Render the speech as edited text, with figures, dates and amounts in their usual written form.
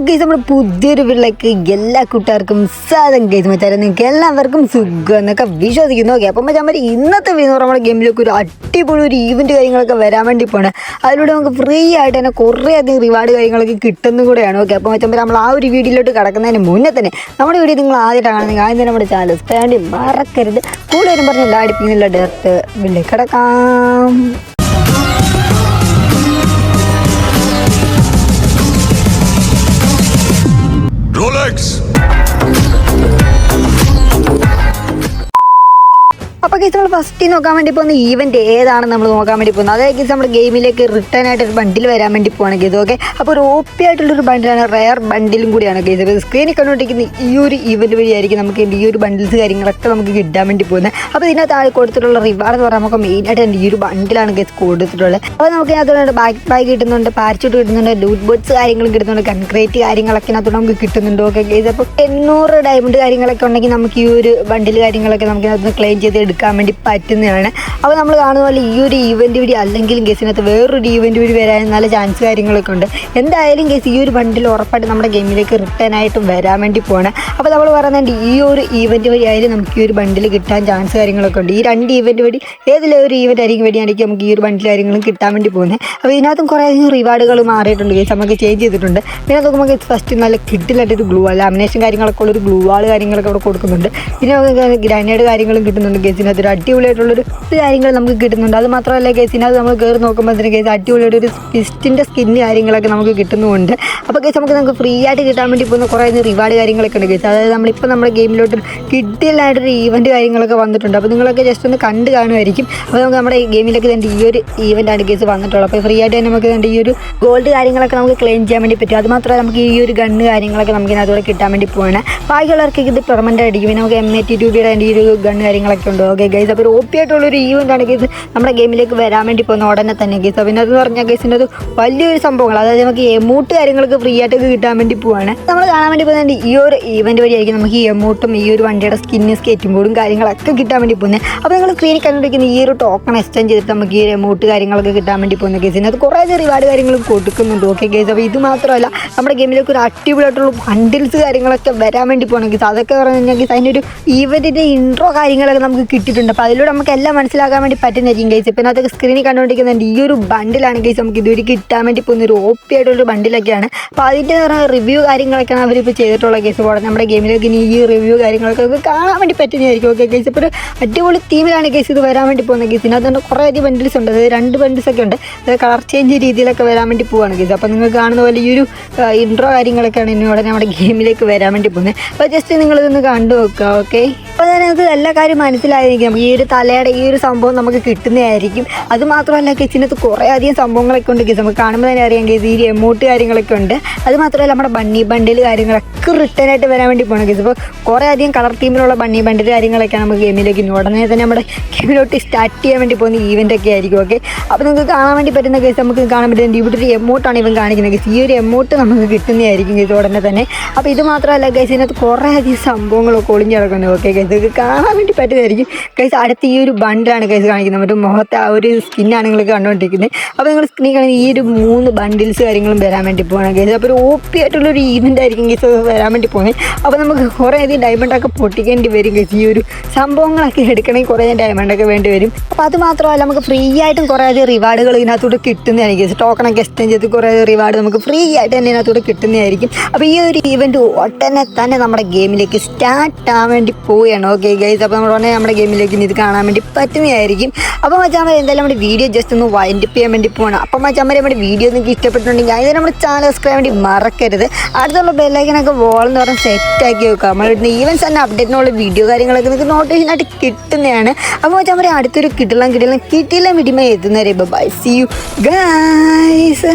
Guys നമ്മുടെ പുതിയൊരു വീട്ടിലേക്ക് എല്ലാ കൂട്ടുകാർക്കും സ്വാഗതം ഗൈസ് മച്ചാരെ. നിങ്ങൾക്ക് എല്ലാവർക്കും സുഖം എന്നൊക്കെ വിശ്വസിക്കുന്നു. ഓക്കെ, അപ്പം മച്ചാൻ ഇന്നത്തെ വീഡിയോ നമ്മുടെ ഗെയിമിലേക്ക് ഒരു അടിപൊളി ഒരു ഈവൻറ്റ് കാര്യങ്ങളൊക്കെ വരാൻ വേണ്ടി പോകണം. അതിലൂടെ നമുക്ക് ഫ്രീ ആയിട്ട് തന്നെ കുറേ അധികം റിവാർഡ് കാര്യങ്ങളൊക്കെ കിട്ടുന്നതും കൂടെയാണ്. ഓക്കെ, അപ്പം മച്ചാൻ നമ്മൾ ആ ഒരു വീഡിയോയിലോട്ട് കിടക്കുന്നതിന് മുന്നേ തന്നെ നമ്മുടെ വീഡിയോ നിങ്ങൾ ആദ്യമായിട്ടാണെങ്കിൽ ആദ്യം തന്നെ നമ്മുടെ ചാനൽ സബ്സ്ക്രൈബ് ചെയ്യാൻ മറക്കരുത്. കൂടുതലും പറഞ്ഞ് എല്ലാ അടിപ്പിക്കുന്നില്ല ഡയറക്റ്റ് വീട്ടിലേക്ക് കിടക്കാം. Rolex. അപ്പോൾ കേസ് നമ്മൾ ഫസ്റ്റ് നോക്കാൻ വേണ്ടി പോകുന്ന ഈവൻറ്റ് ഏതാണെന്ന് നമ്മൾ നോക്കാൻ വേണ്ടി പോകുന്നത്. അതായത് കേസ് നമ്മുടെ ഗെയിമിലേക്ക് റിട്ടേൺ ആയിട്ട് ഒരു ബണ്ടിൽ വരാൻ വേണ്ടി പോവാണ് കേസ്. ഓക്കെ, അപ്പോൾ ഒരു OP ആയിട്ടുള്ളൊരു ബണ്ടിലാണ്, റെയർ ബണ്ടിലും കൂടിയാണ് കേസ്. അപ്പോൾ സ്ക്രീനിൽ കണ്ടുകൊണ്ടിരിക്കുന്ന ഈ ഒരു ഈവൻറ്റ് വഴിയായിരിക്കും നമുക്ക് ഈ ഒരു ബണ്ടിൽസ് കാര്യങ്ങളൊക്കെ നമുക്ക് കിട്ടാൻ വേണ്ടി പോകുന്നത്. അപ്പോൾ ഇതിനകത്ത് ആൾ കൊടുത്തിട്ടുള്ള റിവാർഡ് എന്ന് പറഞ്ഞാൽ നമുക്ക് മെയിനായിട്ട് ഈ ഒരു ബണ്ടിലാണ് കേസ് കൊടുത്തിട്ടുള്ളത്. അപ്പോൾ നമുക്ക് ഇതിനകത്തുണ്ട് ബാക്ക് കിട്ടുന്നുണ്ട്, പാരച്യൂട്ട് കിട്ടുന്നുണ്ട്, ലൂട്ട് ബോട്ട്സ് കാര്യങ്ങളും കിട്ടുന്നുണ്ട്, കൺക്രീറ്റ് കാര്യങ്ങളൊക്കെ ഇതിനകത്ത് നമുക്ക് കിട്ടുന്നുണ്ട്. ഓക്കെ കേസ്, അപ്പോൾ 800 ഡയമണ്ട് കാര്യങ്ങളൊക്കെ ഉണ്ടെങ്കിൽ നമുക്ക് ഈ ഒരു ബണ്ടിൽ കാര്യങ്ങളൊക്കെ നമുക്ക് ഇതിനകത്ത് ക്ലെയിം ചെയ്ത് എടുക്കാൻ വേണ്ടി പറ്റുന്നതാണ്. അപ്പോൾ നമ്മൾ കാണുന്ന പോലെ ഈ ഒരു ഈവൻറ്റ് വഴി അല്ലെങ്കിലും കേസിനകത്ത് വേറൊരു ഈവൻറ്റ് വഴി വരാൻ നല്ല ചാൻസ് കാര്യങ്ങളൊക്കെ ഉണ്ട്. എന്തായാലും കേസ് ഈ ഒരു ബണ്ടിൽ ഉറപ്പായിട്ട് നമ്മുടെ ഗെയിമിലേക്ക് റിട്ടേൺ ആയിട്ട് വരാൻ വേണ്ടി പോകണം. അപ്പോൾ നമ്മൾ പറയുന്നുണ്ട് ഈ ഒരു ഈവൻറ്റ് വഴി ആയാലും നമുക്ക് ഈ ഒരു ബണ്ടിൽ കിട്ടാൻ ചാൻസ് കാര്യങ്ങളൊക്കെ ഉണ്ട്. ഈ 2 ഈവൻറ്റ് വഴി ഏതിലും ഒരു ഈവൻറ്റ് ആയിരിക്കും വഴിയാണെങ്കിൽ നമുക്ക് ഈ ഒരു ബണ്ടിൽ കാര്യങ്ങളും കിട്ടാൻ വേണ്ടി പോകുന്നത്. അപ്പോൾ ഇതിനകത്തും കുറേ റിവാർഡുകൾ മാറിയിട്ടുണ്ട് കേസ്, നമുക്ക് ചേഞ്ച് ചെയ്തിട്ടുണ്ട്. പിന്നെ നമുക്ക് ഫസ്റ്റ് നല്ല കിട്ടിലായിട്ടൊരു ഗ്ലൂ ലാമിനേഷൻ കാര്യങ്ങളൊക്കെ ഉള്ളൊരു ഗ്ലൂ വാൾ കാര്യങ്ങളൊക്കെ അവിടെ കൊടുക്കുന്നുണ്ട്. പിന്നെ നമുക്ക് ഗ്രനേഡ് കാര്യങ്ങളും കിട്ടുന്നുണ്ട് കേസിനകത്ത്. ഒരു അടിപൊളിയായിട്ടുള്ളൊരു കാര്യങ്ങൾ നമുക്ക് കിട്ടുന്നുണ്ട്. അത് മാത്രമല്ല കേസിനകത്ത് നമ്മൾ കയറി നോക്കുമ്പോൾ തന്നെ കേസ് അടിപൊളിയായിട്ടൊരു ഫിസ്റ്റിൻ്റെ സ്കിന്ന് കാര്യങ്ങളൊക്കെ നമുക്ക് കിട്ടുന്നുമുണ്ട്. അപ്പോൾ കേസ് നമുക്ക് ഫ്രീ ആയിട്ട് കിട്ടാൻ വേണ്ടി പോകുന്ന കുറേ റിവാർഡ് കാര്യങ്ങളൊക്കെ ഉണ്ട് കേസ്. അതായത് നമ്മളിപ്പോൾ നമ്മുടെ ഗെയിമിലോട്ട് കിട്ടിയല്ലായിട്ടൊരു ഈവൻറ്റ് കാര്യങ്ങളൊക്കെ വന്നിട്ടുണ്ട്. അപ്പോൾ നിങ്ങളൊക്കെ ജസ്റ്റ് ഒന്ന് കണ്ട് കാണുമായിരിക്കും. അപ്പോൾ നമുക്ക് നമ്മുടെ ഗെയിമിലേക്ക് തന്നെ ഈ ഒരു ഈവൻ്റാണ് കേസ് വന്നിട്ടുള്ളത്. അപ്പോൾ ഫ്രീ ആയിട്ട് തന്നെ നമുക്ക് ഈ ഒരു ഗോൾഡ് കാര്യങ്ങളൊക്കെ നമുക്ക് ക്ലെയിം ചെയ്യാൻ വേണ്ടി പറ്റും. അത് മാത്രമല്ല നമുക്ക് ഈ ഒരു ഗണ്ണ് കാര്യങ്ങളൊക്കെ നമുക്ക് ഇതിനകത്തൂടെ കിട്ടാൻ വേണ്ടി പോവാണ്. ബാക്കിയുള്ളവർക്ക് ഇത് പെർമനൻ്റ് ആയിരിക്കും. പിന്നെ നമുക്ക് M82 ഈ ഒരു ഗണ്ണ് കാര്യങ്ങളൊക്കെ ഉണ്ട്. ഓക്കെ ഗൈസ്, അപ്പോൾ ഒരു OP ആയിട്ടുള്ളൊരു ഈവൻ്റാണ് കേസ് നമ്മുടെ ഗെയിമിലേക്ക് വരാൻ വേണ്ടി പോകുന്ന ഉടനെ തന്നെ കേസ്. പിന്നെ അതെന്ന് പറഞ്ഞാൽ കേസിൻ്റെ അത് വലിയൊരു സംഭവങ്ങൾ, അതായത് നമുക്ക് എമൗട്ട് കാര്യങ്ങളൊക്കെ ഫ്രീ ആയിട്ടൊക്കെ കിട്ടാൻ വേണ്ടി പോവാണ്. നമ്മൾ കാണാൻ വേണ്ടി പോകുന്നത് ഈ ഒരു ഈവൻറ്റ് വഴിയായിരിക്കും നമുക്ക് ഈ എമൗട്ടും ഈ ഒരു വണ്ടിയുടെ സ്കിന്നും സ്കേറ്റും ബോർഡും കാര്യങ്ങളൊക്കെ കിട്ടാൻ വേണ്ടി പോകുന്നത്. അപ്പോൾ നിങ്ങൾ സ്ക്രീനിൽ കണ്ടുപിടിക്കുന്ന ഈ ഒരു ടോക്കൺ എക്സ്ചേഞ്ച് ചെയ്തിട്ട് നമുക്ക് ഈ എമൗട്ട് കാര്യങ്ങളൊക്കെ കിട്ടാൻ വേണ്ടി പോകുന്ന കേസിന് അത് കുറേ റിവാർഡ് കാര്യങ്ങളും കൊടുക്കുന്നുണ്ട്. ഓക്കെ കേസ്, അപ്പോൾ ഇത് മാത്രമല്ല നമ്മുടെ ഗെയിമിലേക്ക് ഒരു അടിപൊളിയായിട്ടുള്ള ബണ്ടിൽസ് കാര്യങ്ങളൊക്കെ വരാൻ വേണ്ടി പോകണം കേസ്. അതൊക്കെ പറഞ്ഞു കഴിഞ്ഞാൽ കേസ് അതിൻ്റെ ഒരു ഈവൻറ്റിൻ്റെ ഇൻട്രോ കാര്യങ്ങളൊക്കെ നമുക്ക് കിട്ടിയിട്ടുണ്ട്. അപ്പോൾ അതിലൂടെ നമുക്ക് എല്ലാം മനസ്സിലാക്കാൻ വേണ്ടി പറ്റുന്നതായിരിക്കും കേസ്. പിന്നെ അതൊക്കെ സ്ക്രീനിൽ കണ്ടുകൊണ്ടിരിക്കുന്നുണ്ട് ഈ ഒരു ബണ്ടിലാണ് കേസ് നമുക്ക് ഇതുവരെ കിട്ടാൻ വേണ്ടി പോകുന്ന ഒരു OP ആയിട്ടുള്ളൊരു ബണ്ടിലൊക്കെയാണ്. അപ്പോൾ അതിൻ്റെ റിവ്യൂ കാര്യങ്ങളൊക്കെയാണ് അവരിപ്പോൾ ചെയ്തിട്ടുള്ള കേസ്. കൂടെ നമ്മുടെ ഗെയിമിലേക്ക് ഇനി ഈ റിവ്യൂ കാര്യങ്ങളൊക്കെ കാണാൻ വേണ്ടി പറ്റുന്നതായിരിക്കും. ഓക്കെ കേസ്, ഇപ്പോൾ ഒരു അടിപൊളി തീമിലാണ് കേസ് ഇത് വരാൻ വേണ്ടി പോകുന്ന കേസ്. ഇതിനകത്തുകൊണ്ട് കുറേ അധികം ബണ്ടിൽസ് ഉണ്ട്, അതായത് 2 ബണ്ടിൽസൊക്കെ ഉണ്ട്. അതായത് കളർ ചേഞ്ച് രീതിയിലൊക്കെ വരാൻ വേണ്ടി പോവാണ് കേസ്. അപ്പോൾ നിങ്ങൾ കാണുന്ന പോലെ ഈ ഒരു ഇൻട്രോ കാര്യങ്ങളൊക്കെയാണ് ഇനി ഉടനെ നമ്മുടെ ഗെയിമിലേക്ക് വരാൻ വേണ്ടി പോകുന്നത്. അപ്പോൾ ജസ്റ്റ് നിങ്ങളിതൊന്ന് കണ്ടു നോക്കുക. ഓക്കെ, അപ്പോൾ അതിനകത്ത് എല്ലാ കാര്യം മനസ്സിലായിരിക്കും. ഈ ഒരു തലയുടെ ഈ ഒരു സംഭവം നമുക്ക് കിട്ടുന്നതായിരിക്കും. അത് മാത്രമല്ല കേസിനകത്ത് കുറേ അധികം സംഭവങ്ങളൊക്കെ ഉണ്ട് കേസ്. നമുക്ക് കാണുമ്പോൾ തന്നെ അറിയാം കേസ് ഈ എമൗട്ട് കാര്യങ്ങളൊക്കെ ഉണ്ട്. അത് മാത്രമല്ല നമ്മുടെ ബണ്ണി ബണ്ടിൽ കാര്യങ്ങളൊക്കെ റിട്ടേൺ ആയിട്ട് വരാൻ വേണ്ടി പോകണം കേസ്. അപ്പോൾ കുറേ അധികം കളർ തീമിലുള്ള ബണ്ണി ബണ്ടിൽ കാര്യങ്ങളൊക്കെയാണ് നമുക്ക് ഗെയിമിലേക്ക് ഉടനെ തന്നെ നമ്മുടെ ഗെയിമിലോട്ട് സ്റ്റാർട്ട് ചെയ്യാൻ വേണ്ടി പോകുന്ന ഈവൻ്റൊക്കെ ആയിരിക്കും. ഓക്കെ, അപ്പോൾ നിങ്ങൾക്ക് കാണാൻ വേണ്ടി പറ്റുന്ന കേസ് നമുക്ക് കാണാൻ പറ്റുന്നത് ഇവിടെ ഒരു എമൗട്ടാണ് ഇവൻ കാണിക്കുന്നത് കേസ്. ഈ ഒരു എമൗട്ട് നമുക്ക് കിട്ടുന്നതായിരിക്കും കേസ് ഉടനെ തന്നെ. അപ്പോൾ ഇത് മാത്രമല്ല കേസ് ഇതിനകത്ത് കുറേ അധികം സംഭവങ്ങളൊക്കെ ഒളിഞ്ഞ് കിടക്കുന്നത്. ഓക്കെ കേസ്, നിങ്ങൾക്ക് കാണാൻ വേണ്ടി പറ്റുന്നതായിരിക്കും കേസ്. അടുത്ത ഈ ഒരു ബണ്ടിലാണ് കേസ് കാണിക്കുന്നത്, മറ്റേ മുഖത്തെ ആ ഒരു സ്കിന്നാണ് നിങ്ങൾ കണ്ടുകൊണ്ടിരിക്കുന്നത്. അപ്പോൾ നിങ്ങൾ സ്ക്രീൻ കാണുന്ന ഈ ഒരു 3 ബണ്ടിൽസ് കാര്യങ്ങളും വരാൻ വേണ്ടി പോകണം കേസ്. അപ്പോൾ ഒരു OP ആയിട്ടുള്ളൊരു ഈവൻ്റ് ആയിരിക്കും കേസ് വരാൻ വേണ്ടി പോകുന്നത്. അപ്പോൾ നമുക്ക് കുറേ അധികം ഡയമണ്ടൊക്കെ പൊട്ടിക്കേണ്ടി വരും കേസ്. ഈ ഒരു സംഭവങ്ങളൊക്കെ എടുക്കണമെങ്കിൽ കുറേ ഡയമണ്ടൊക്കെ വേണ്ടി വരും. അപ്പോൾ അത് മാത്രമല്ല നമുക്ക് ഫ്രീ ആയിട്ടും കുറേ അധികം റിവാർഡുകൾ ഇതിനകത്തൂടെ കിട്ടുന്നതായിരിക്കും കേസ്. ടോക്കണൊക്കെ എക്സ്ചേഞ്ച് ചെയ്ത് കുറേ റിവാർഡ് നമുക്ക് ഫ്രീ ആയിട്ട് തന്നെ ഇതിനകത്തൂടെ കിട്ടുന്നതായിരിക്കും. അപ്പോൾ ഈ ഒരു ഈവൻറ്റ് ഉടനെ തന്നെ നമ്മുടെ ഗെയിമിലേക്ക് സ്റ്റാർട്ട് ആവാൻ വേണ്ടി പോവുകയാണ്. ഓക്കെ ഗൈസ്, അപ്പോൾ നമ്മൾ ഉടനെ നമ്മുടെ ഗെയിമിലേക്ക് ഇത് കാണാൻ വേണ്ടി പറ്റുന്നതായിരിക്കും. അപ്പോൾ മച്ചാമാർ എന്തായാലും നമ്മുടെ വീഡിയോ ജസ്റ്റ് ഒന്ന് വൈൻഡ് അപ്പ് ചെയ്യാൻ വേണ്ടി പോകണം. അപ്പോൾ മച്ചാമാർ നമ്മുടെ വീഡിയോ നിങ്ങൾക്ക് ഇഷ്ടപ്പെട്ടിട്ടുണ്ടെങ്കിൽ അതിന് നമ്മുടെ ചാനൽ സബ്സ്ക്രൈബ് വേണ്ടി മറക്കരുത്. അടുത്തുള്ള ബെല്ലൈക്കനൊക്കെ വോളെന്ന് പറഞ്ഞാൽ സെറ്റാക്കി വെക്കുക. നമ്മളിടുന്ന ഈവൻസ് തന്നെ അപ്ഡേറ്റിനുള്ള വീഡിയോ കാര്യങ്ങളൊക്കെ നിങ്ങൾക്ക് നോട്ടിഫിക്കേഷനായിട്ട് കിട്ടുന്നതാണ്. അപ്പോൾ മച്ചാമാർ അടുത്തൊരു കിട്ടില്ല വീഡിയോ എത്തുന്നവരെ ബൈ, സീ യു ഗൈസ്.